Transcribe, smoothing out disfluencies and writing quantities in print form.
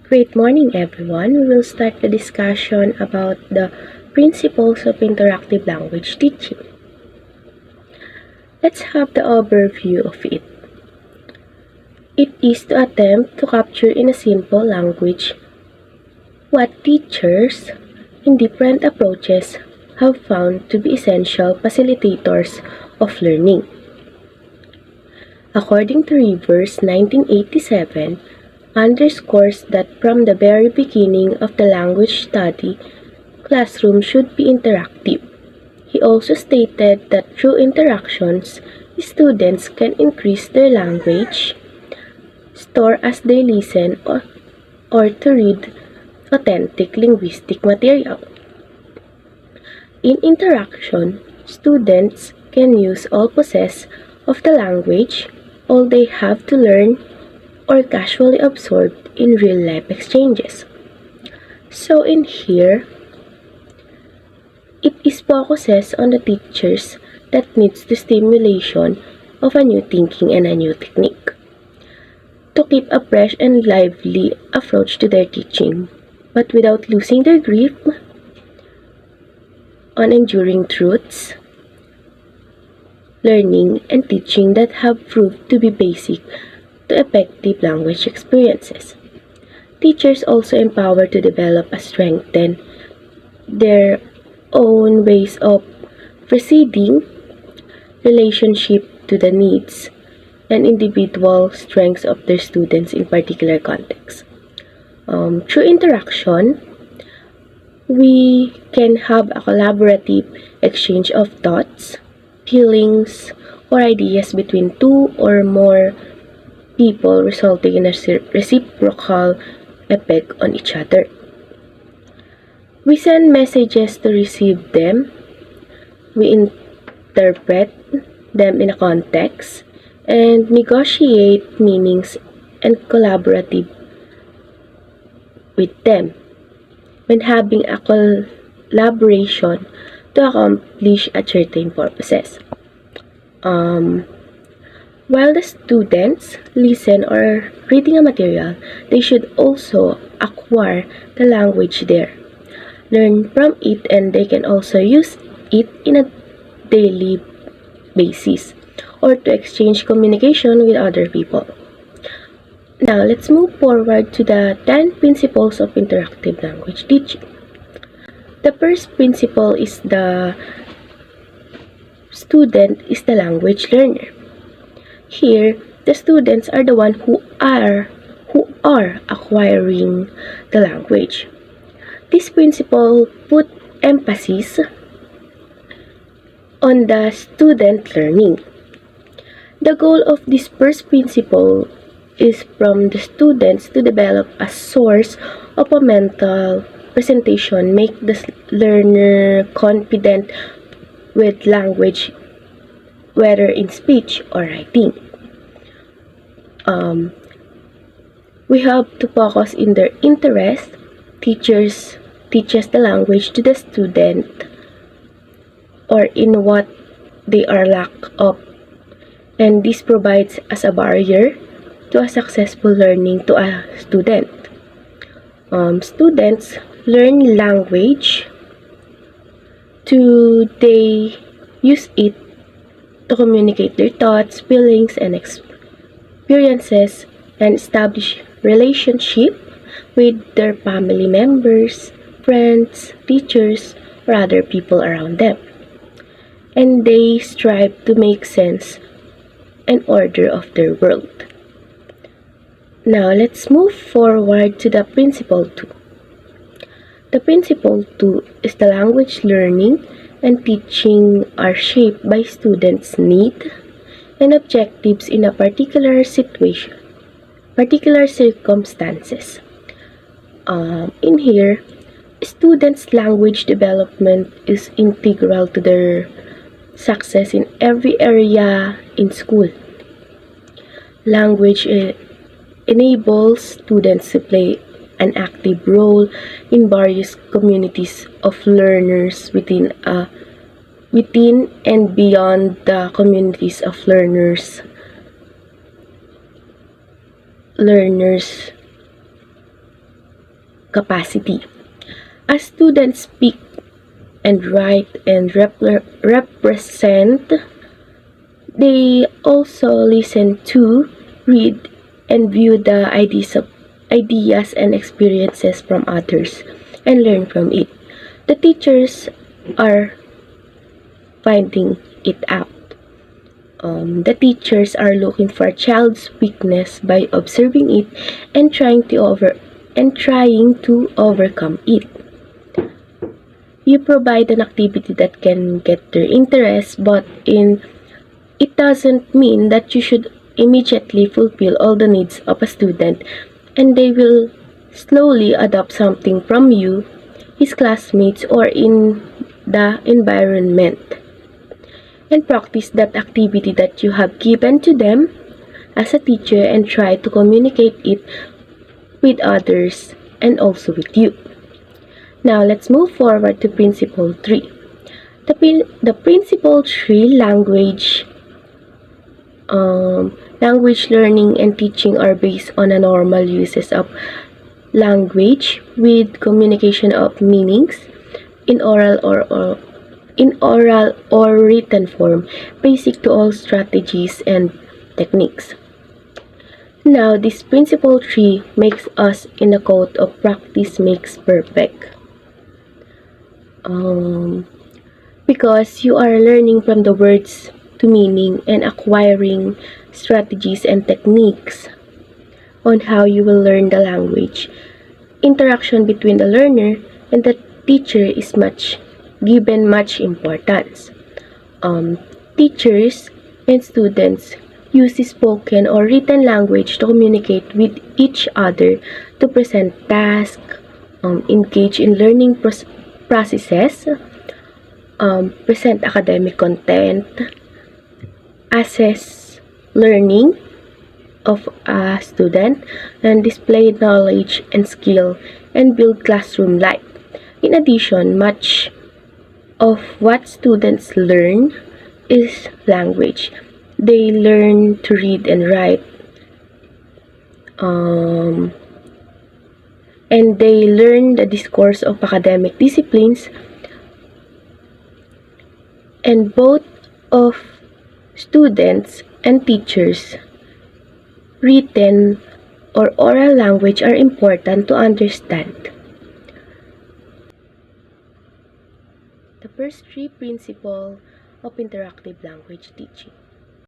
Great morning, everyone. We will start the discussion about the principles of interactive language teaching. Let's have the overview of it. It is to attempt to capture in a simple language what teachers in different approaches have found to be essential facilitators of learning. According to Rivers, 1987, underscores that from the very beginning of the language study, classroom should be interactive. He also stated that through interactions, students can increase their language, store as they listen, or to read authentic linguistic material. In interaction, students can use all possess of the language, all they have to learn, or casually absorbed in real-life exchanges. So in here, it is focuses on the teachers that needs the stimulation of a new thinking and a new technique to keep a fresh and lively approach to their teaching, but without losing their grip on enduring truths, learning, and teaching that have proved to be basic to effective language experiences. Teachers also empower to develop and strengthen their own ways of proceeding relationship to the needs and individual strengths of their students in particular contexts. Through interaction, we can have a collaborative exchange of thoughts, feelings, or ideas between two or more people, resulting in a reciprocal effect on each other. We send messages to receive them. We interpret them in a context and negotiate meanings and collaborative with them when having a collaboration to accomplish a certain purposes. While the students listen or reading a material, they should also acquire the language there, learn from it, and they can also use it in a daily basis or to exchange communication with other people. Now, let's move forward to the 10 principles of interactive language teaching. The first principle is the student is the language learner. Here, the students are the one who are acquiring the language. This principle put emphasis on the student learning. The goal of this first principle is from the students to develop a source of a mental presentation, make the learner confident with language, whether in speech or writing. We have to focus in their interest. Teachers teaches the language to the student or in what they are lack of, and this provides as a barrier to a successful learning to a student. Students learn language to they use it to communicate their thoughts, feelings, and experiences and establish relationship with their family members, friends, teachers, or other people around them. And they strive to make sense and order of their world. Now, let's move forward to the principle 2. The principle 2 is the language learning and teaching are shaped by students' need and objectives in a particular situation, particular circumstances. In here, students' language development is integral to their success in every area in school. Language enables students to play an active role in various communities of learners within and beyond the communities of learners capacity. As students speak and write and represent, they also listen to, read, and view the ideas and experiences from others and learn from it. The teachers are finding it out. The teachers are looking for a child's weakness by observing it and trying to overcome it. You provide an activity that can get their interest, but it doesn't mean that you should immediately fulfill all the needs of a student, and they will slowly adopt something from you, his classmates, or in the environment, and practice that activity that you have given to them as a teacher and try to communicate it with others and also with you. Now, let's move forward to Principle 3. The Principle 3 language learning and teaching are based on a normal uses of language with communication of meanings in oral or written form, basic to all strategies and techniques. Now, this Principle 3 makes us in a quote of practice makes perfect. Because you are learning from the words to meaning and acquiring strategies and techniques on how you will learn the language. Interaction between the learner and the teacher is given much importance. Teachers and students use spoken or written language to communicate with each other, to present tasks, engage in learning processes, present academic content, assess learning of a student, and display knowledge and skill, and build classroom life. In addition, much of what students learn is language. They learn to read and write, and they learn the discourse of academic disciplines, and both of students and teachers, written or oral language are important to understand. The first three principles of interactive language teaching.